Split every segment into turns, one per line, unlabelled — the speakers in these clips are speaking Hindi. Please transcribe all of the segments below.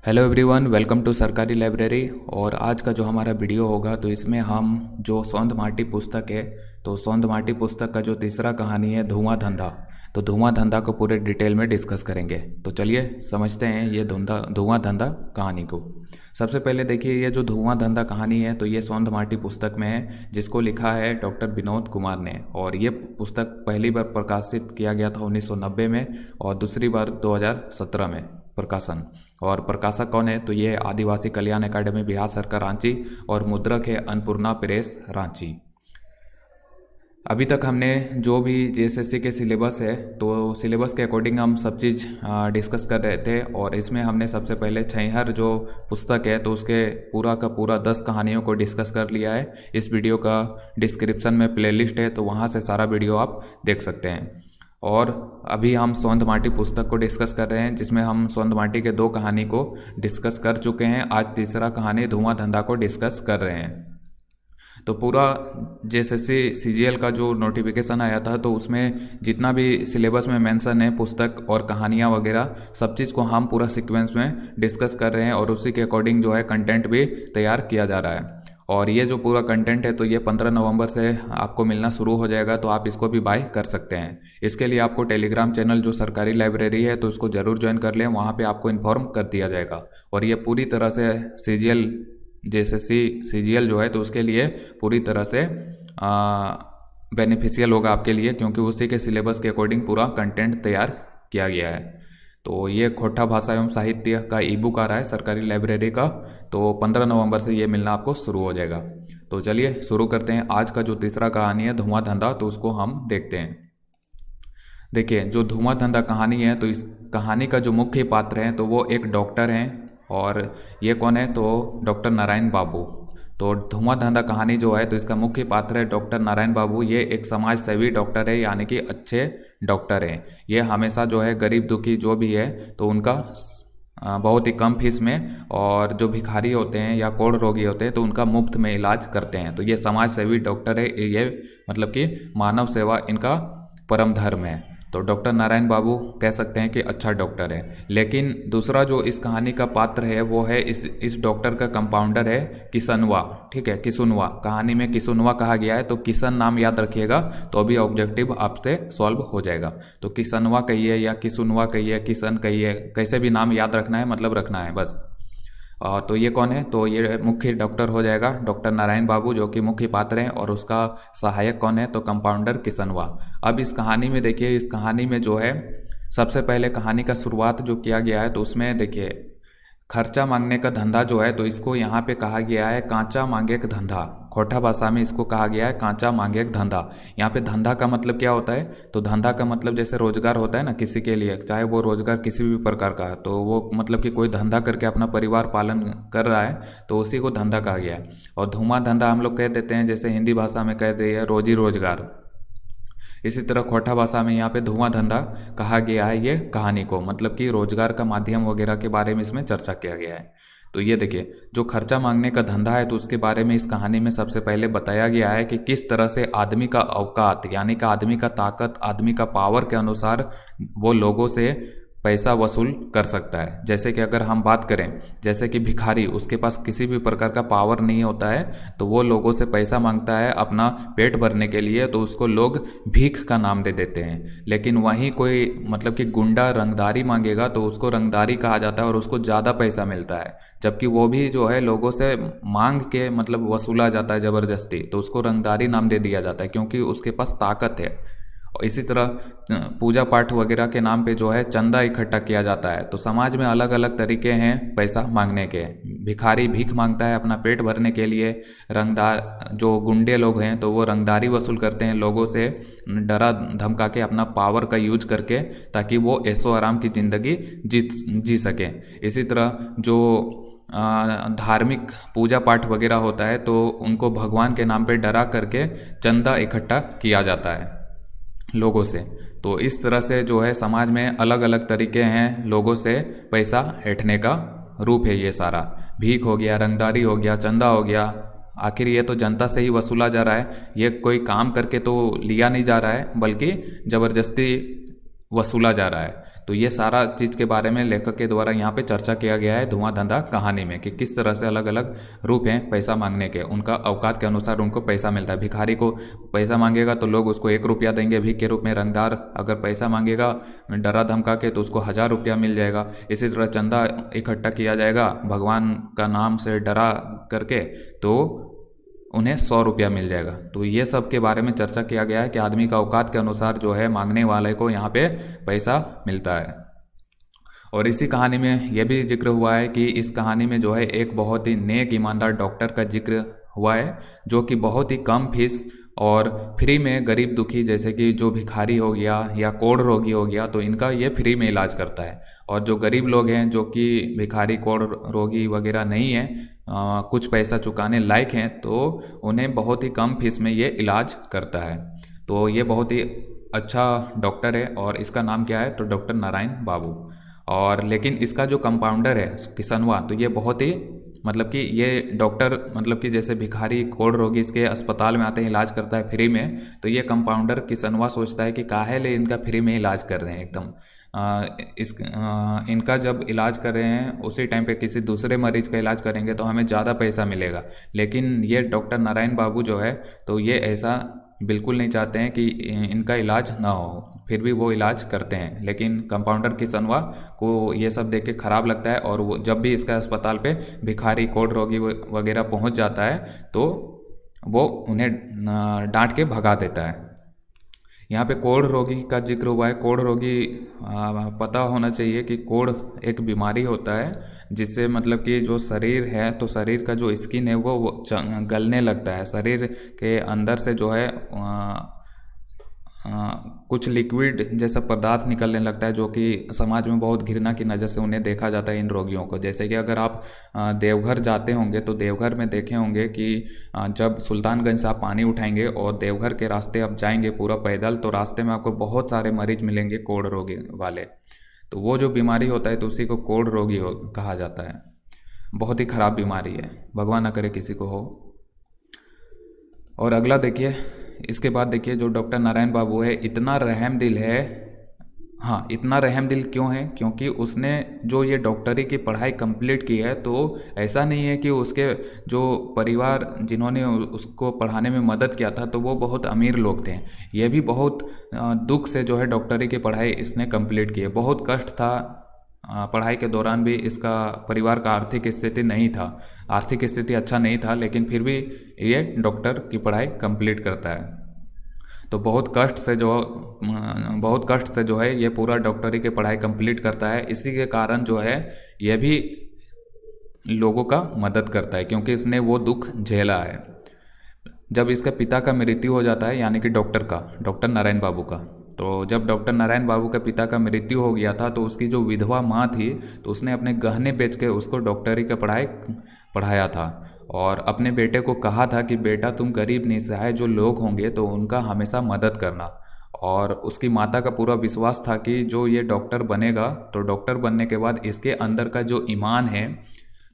हेलो एवरीवन, वेलकम टू सरकारी लाइब्रेरी। और आज का जो हमारा वीडियो होगा तो इसमें हम जो सौंध माटी पुस्तक है तो सौंध माटी पुस्तक का जो तीसरा कहानी है धुआं धंधा, तो धुआं धंधा को पूरे डिटेल में डिस्कस करेंगे। तो चलिए समझते हैं ये धुआं धंधा कहानी को। सबसे पहले देखिए, ये जो धुआं धंधा कहानी है तो ये सौंध माटी पुस्तक में है, जिसको लिखा है डॉक्टर विनोद कुमार ने। और ये पुस्तक पहली बार प्रकाशित किया गया था 1990 में और दूसरी बार 2017 में प्रकाशन। और प्रकाशक कौन है तो ये आदिवासी कल्याण एकेडमी बिहार सरकार रांची और मुद्रक है अन्नपूर्णा प्रेस रांची। अभी तक हमने जो भी जेएसएससी के सिलेबस है तो सिलेबस के अकॉर्डिंग हम सब चीज़ डिस्कस कर रहे थे। और इसमें हमने सबसे पहले छैहर जो पुस्तक है तो उसके पूरा का पूरा 10 कहानियों को डिस्कस कर लिया है। इस वीडियो का डिस्क्रिप्शन में प्लेलिस्ट है तो वहाँ से सारा वीडियो आप देख सकते हैं। और अभी हम सौंध माटी पुस्तक को डिस्कस कर रहे हैं, जिसमें हम सौंध माटी के 2 कहानी को डिस्कस कर चुके हैं। आज तीसरा कहानी धुआं धंधा को डिस्कस कर रहे हैं। तो पूरा जेएसएससी सीजीएल का जो नोटिफिकेशन आया था तो उसमें जितना भी सिलेबस में मेंशन है पुस्तक और कहानियाँ वगैरह सब चीज़ को हम पूरा सीक्वेंस में डिस्कस कर रहे हैं और उसी के अकॉर्डिंग जो है कंटेंट भी तैयार किया जा रहा है। और ये जो पूरा कंटेंट है तो ये 15 नवंबर से आपको मिलना शुरू हो जाएगा, तो आप इसको भी बाय कर सकते हैं। इसके लिए आपको टेलीग्राम चैनल जो सरकारी लाइब्रेरी है तो उसको ज़रूर ज्वाइन कर लें, वहाँ पे आपको इन्फॉर्म कर दिया जाएगा। और ये पूरी तरह से सीजीएल जेएसएससी सीजीएल जो है तो उसके लिए पूरी तरह से बेनिफिशियल होगा आपके लिए, क्योंकि उसी के सिलेबस के अकॉर्डिंग पूरा कंटेंट तैयार किया गया है। तो ये खोटा भाषा एवं साहित्य का ई बुक आ रहा है सरकारी लाइब्रेरी का, तो 15 नवंबर से ये मिलना आपको शुरू हो जाएगा। तो चलिए शुरू करते हैं। आज का जो तीसरा कहानी है धुआं धंधा, तो उसको हम देखते हैं। देखिए, जो धुआं धंधा कहानी है तो इस कहानी का जो मुख्य पात्र है तो वो एक डॉक्टर हैं। और ये कौन है तो डॉक्टर नारायण बाबू। तो धुआं धंधा कहानी जो है तो इसका मुख्य पात्र है डॉक्टर नारायण बाबू। ये एक समाज सेवी डॉक्टर है, यानी कि अच्छे डॉक्टर हैं। ये हमेशा जो है गरीब दुखी जो भी है तो उनका बहुत ही कम फीस में, और जो भिखारी होते हैं या कोढ़ रोगी होते हैं तो उनका मुफ्त में इलाज करते हैं। तो ये समाज सेवी डॉक्टर है, ये मतलब कि मानव सेवा इनका परम धर्म है। तो डॉक्टर नारायण बाबू कह सकते हैं कि अच्छा डॉक्टर है। लेकिन दूसरा जो इस कहानी का पात्र है वो है इस डॉक्टर का कंपाउंडर है किसनवा। ठीक है, किसुनवा। कहानी में किसुनवा कहा गया है, तो किसन नाम याद रखिएगा तो अभी ऑब्जेक्टिव आपसे सॉल्व हो जाएगा। तो किसनवा कहिए या किसुनवा कहिए, किसन कहिए, कैसे भी नाम याद रखना है, मतलब रखना है बस। तो ये कौन है तो ये मुख्य डॉक्टर हो जाएगा डॉक्टर नारायण बाबू, जो कि मुख्य पात्र हैं। और उसका सहायक कौन है तो कंपाउंडर किसनवा। अब इस कहानी में देखिए, इस कहानी में जो है सबसे पहले कहानी का शुरुआत जो किया गया है तो उसमें देखिए खर्चा मांगने का धंधा जो है तो इसको यहाँ पे कहा गया है कांचा मांगे का धंधा। खोटा भाषा में इसको कहा गया है कांचा मांगे का धंधा। यहाँ पे धंधा का मतलब क्या होता है तो धंधा का मतलब जैसे रोजगार होता है ना किसी के लिए, चाहे वो रोजगार किसी भी प्रकार का है, तो वो मतलब कि कोई धंधा करके अपना परिवार पालन कर रहा है तो उसी को धंधा कहा गया है। और धुआं धंधा हम लोग कह देते हैं, जैसे हिंदी भाषा में कह दिए रोजी रोजगार। इसी तरह खोटा भाषा में यहाँ पे धुआं धंधा कहा गया है ये कहानी को, मतलब कि रोजगार का माध्यम वगैरह के बारे में इसमें चर्चा किया गया है। तो ये देखिए, जो खर्चा मांगने का धंधा है तो उसके बारे में इस कहानी में सबसे पहले बताया गया है कि किस तरह से आदमी का औकात, यानी कि आदमी का ताकत, आदमी का पावर के अनुसार वो लोगों से पैसा वसूल कर सकता है। जैसे कि अगर हम बात करें, जैसे कि भिखारी, उसके पास किसी भी प्रकार का पावर नहीं होता है तो वो लोगों से पैसा मांगता है अपना पेट भरने के लिए, तो उसको लोग भीख का नाम दे देते हैं। लेकिन वहीं कोई मतलब कि गुंडा रंगदारी मांगेगा तो उसको रंगदारी कहा जाता है और उसको ज़्यादा पैसा मिलता है, जबकि वो भी जो है लोगों से मांग के मतलब वसूला जाता है ज़बरदस्ती, तो उसको रंगदारी नाम दे दिया जाता है क्योंकि उसके पास ताकत है। और इसी तरह पूजा पाठ वगैरह के नाम पे जो है चंदा इकट्ठा किया जाता है। तो समाज में अलग अलग तरीके हैं पैसा मांगने के। भिखारी भीख मांगता है अपना पेट भरने के लिए, रंगदार जो गुंडे लोग हैं तो वो रंगदारी वसूल करते हैं लोगों से, डरा धमका के अपना पावर का यूज करके, ताकि वो ऐशो आराम की ज़िंदगी जी सकें। इसी तरह जो धार्मिक पूजा पाठ वगैरह होता है तो उनको भगवान के नाम पे डरा करके चंदा इकट्ठा किया जाता है लोगों से। तो इस तरह से जो है समाज में अलग अलग तरीके हैं लोगों से पैसा ऐंठने का रूप है। ये सारा भीख हो गया, रंगदारी हो गया, चंदा हो गया, आखिर ये तो जनता से ही वसूला जा रहा है। ये कोई काम करके तो लिया नहीं जा रहा है, बल्कि ज़बरदस्ती वसूला जा रहा है। तो ये सारा चीज़ के बारे में लेखक के द्वारा यहाँ पे चर्चा किया गया है धुआंधंधा कहानी में, कि किस तरह से अलग अलग रूप हैं पैसा मांगने के, उनका औकात के अनुसार उनको पैसा मिलता है। भिखारी को पैसा मांगेगा तो लोग उसको 1 रुपया देंगे भीख के रूप में, रंगदार अगर पैसा मांगेगा डरा धमका के तो उसको 1000 रुपया मिल जाएगा। इसी तरह चंदा इकट्ठा किया जाएगा भगवान का नाम से डरा करके तो उन्हें 100 रुपया मिल जाएगा। तो ये सब के बारे में चर्चा किया गया है कि आदमी का औकात के अनुसार जो है मांगने वाले को यहाँ पे पैसा मिलता है। और इसी कहानी में यह भी जिक्र हुआ है कि इस कहानी में जो है एक बहुत ही नेक ईमानदार डॉक्टर का जिक्र हुआ है, जो कि बहुत ही कम फीस और फ्री में गरीब दुखी जैसे कि जो भिखारी हो गया या कोढ़ रोगी हो गया तो इनका ये फ्री में इलाज करता है। और जो गरीब लोग हैं जो कि भिखारी कोढ़ रोगी वगैरह नहीं है, कुछ पैसा चुकाने लायक हैं, तो उन्हें बहुत ही कम फीस में ये इलाज करता है। तो ये बहुत ही अच्छा डॉक्टर है और इसका नाम क्या है तो डॉक्टर नारायण बाबू। और लेकिन इसका जो कंपाउंडर है किसनवा, तो ये बहुत ही मतलब कि ये डॉक्टर मतलब कि जैसे भिखारी कोढ़ रोगी इसके अस्पताल में आते हैं इलाज करता है फ्री में, तो ये कंपाउंडर किसनवा सोचता है कि काहे ले इनका फ्री में इलाज कर रहे हैं एकदम। इनका जब इलाज कर रहे हैं उसी टाइम पे किसी दूसरे मरीज का इलाज करेंगे तो हमें ज़्यादा पैसा मिलेगा। लेकिन ये डॉक्टर नारायण बाबू जो है तो ये ऐसा बिल्कुल नहीं चाहते हैं कि इनका इलाज ना हो, फिर भी वो इलाज करते हैं। लेकिन कंपाउंडर किसनवा को ये सब देख के ख़राब लगता है और वो जब भी इसका अस्पताल पे भिखारी कोढ़ रोगी वगैरह पहुंच जाता है तो वो उन्हें डांट के भगा देता है। यहाँ पे कोढ़ रोगी का जिक्र हुआ है। कोढ़ रोगी पता होना चाहिए कि कोढ़ एक बीमारी होता है जिससे मतलब कि जो शरीर है तो शरीर का जो स्किन है वो गलने लगता है, शरीर के अंदर से जो है कुछ लिक्विड जैसा पदार्थ निकलने लगता है, जो कि समाज में बहुत घृणा की नज़र से उन्हें देखा जाता है इन रोगियों को। जैसे कि अगर आप देवघर जाते होंगे तो देवघर में देखे होंगे कि जब सुल्तानगंज से आप पानी उठाएंगे और देवघर के रास्ते आप जाएंगे पूरा पैदल, तो रास्ते में आपको बहुत सारे मरीज मिलेंगे कोढ़ रोगी वाले। तो वो जो बीमारी होता है तो उसी को कोढ़ रोगी कहा जाता है। बहुत ही ख़राब बीमारी है, भगवान ना करे किसी को हो। और अगला देखिए, इसके बाद देखिए जो डॉक्टर नारायण बाबू है इतना रहम दिल है। हाँ, इतना रहम दिल क्यों है? क्योंकि उसने जो ये डॉक्टरी की पढ़ाई कंप्लीट की है, तो ऐसा नहीं है कि उसके जो परिवार जिन्होंने उसको पढ़ाने में मदद किया था तो वो बहुत अमीर लोग थे। ये भी बहुत दुख से जो है डॉक्टरी की पढ़ाई इसने कंप्लीट की है। बहुत कष्ट था, पढ़ाई के दौरान भी इसका परिवार का आर्थिक स्थिति नहीं था, आर्थिक स्थिति अच्छा नहीं था, लेकिन फिर भी ये डॉक्टर की पढ़ाई कंप्लीट करता है। तो बहुत कष्ट से जो है ये पूरा डॉक्टरी की पढ़ाई कंप्लीट करता है। इसी के कारण जो है ये भी लोगों का मदद करता है, क्योंकि इसने वो दुख झेला है। जब इसका पिता का मृत्यु हो जाता है, यानी कि डॉक्टर नारायण बाबू का, तो जब डॉक्टर नारायण बाबू के पिता का मृत्यु हो गया था तो उसकी जो विधवा माँ थी तो उसने अपने गहने बेच के उसको डॉक्टरी का पढ़ाई पढ़ाया था और अपने बेटे को कहा था कि बेटा तुम गरीब निसहाय जो लोग होंगे तो उनका हमेशा मदद करना। और उसकी माता का पूरा विश्वास था कि जो ये डॉक्टर बनेगा तो डॉक्टर बनने के बाद इसके अंदर का जो ईमान है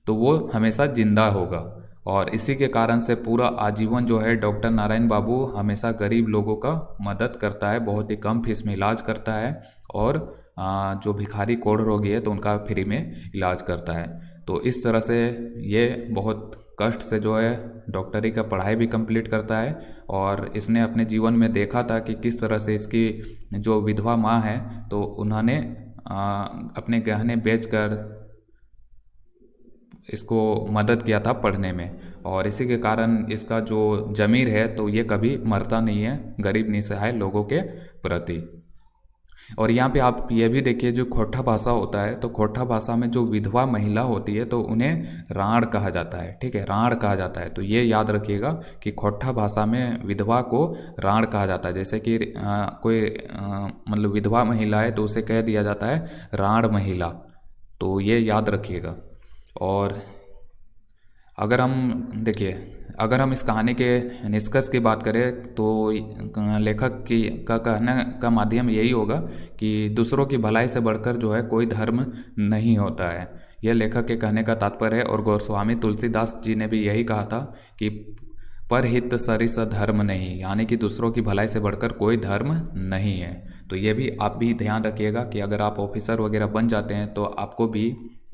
तो वो हमेशा जिंदा होगा। और इसी के कारण से पूरा आजीवन जो है डॉक्टर नारायण बाबू हमेशा गरीब लोगों का मदद करता है, बहुत ही कम फीस में इलाज करता है और जो भिखारी कोढ़ रोगी है तो उनका फ्री में इलाज करता है। तो इस तरह से ये बहुत कष्ट से जो है डॉक्टरी का पढ़ाई भी कंप्लीट करता है और इसने अपने जीवन में देखा था कि किस तरह से इसकी जो विधवा माँ है तो उन्होंने अपने गहने बेचकर इसको मदद किया था पढ़ने में। और इसी के कारण इसका जो ज़मीर है तो ये कभी मरता नहीं है गरीब निसहाय लोगों के प्रति। और यहाँ पे आप ये भी देखिए जो खोटा भाषा होता है तो खोटा भाषा में जो विधवा महिला होती है तो उन्हें राण कहा जाता है। ठीक है, राण कहा जाता है। तो ये याद रखिएगा कि खोटा भाषा में विधवा को राण कहा जाता है। जैसे कि कोई मतलब विधवा महिला है तो उसे कह दिया जाता है राण महिला, तो ये याद रखिएगा। और अगर हम इस कहानी के निष्कर्ष की बात करें तो लेखक का कहने का माध्यम यही होगा कि दूसरों की भलाई से बढ़कर जो है कोई धर्म नहीं होता है। यह लेखक के कहने का तात्पर्य है। और गोस्वामी तुलसीदास जी ने भी यही कहा था कि परहित सरिस धर्म नहीं, यानी कि दूसरों की भलाई से बढ़कर कोई धर्म नहीं है। तो ये भी आप भी ध्यान रखिएगा कि अगर आप ऑफिसर वगैरह बन जाते हैं तो आपको भी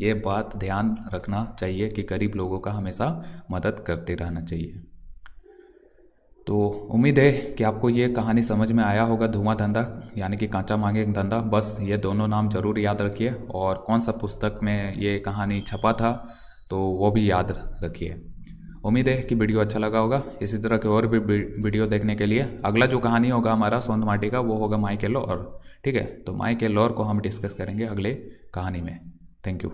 ये बात ध्यान रखना चाहिए कि गरीब लोगों का हमेशा मदद करते रहना चाहिए। तो उम्मीद है कि आपको ये कहानी समझ में आया होगा। धुआं धंधा यानी कि कांचा मांगे धंधा, बस ये दोनों नाम जरूर याद रखिए, और कौन सा पुस्तक में ये कहानी छपा था तो वो भी याद रखिए। उम्मीद है कि वीडियो अच्छा लगा होगा। इसी तरह के और भी वीडियो देखने के लिए अगला जो कहानी होगा हमारा सोंद माटी का, वो होगा माई के लौर। ठीक है, तो माई के लौर को हम डिस्कस करेंगे अगले कहानी में। Thank you.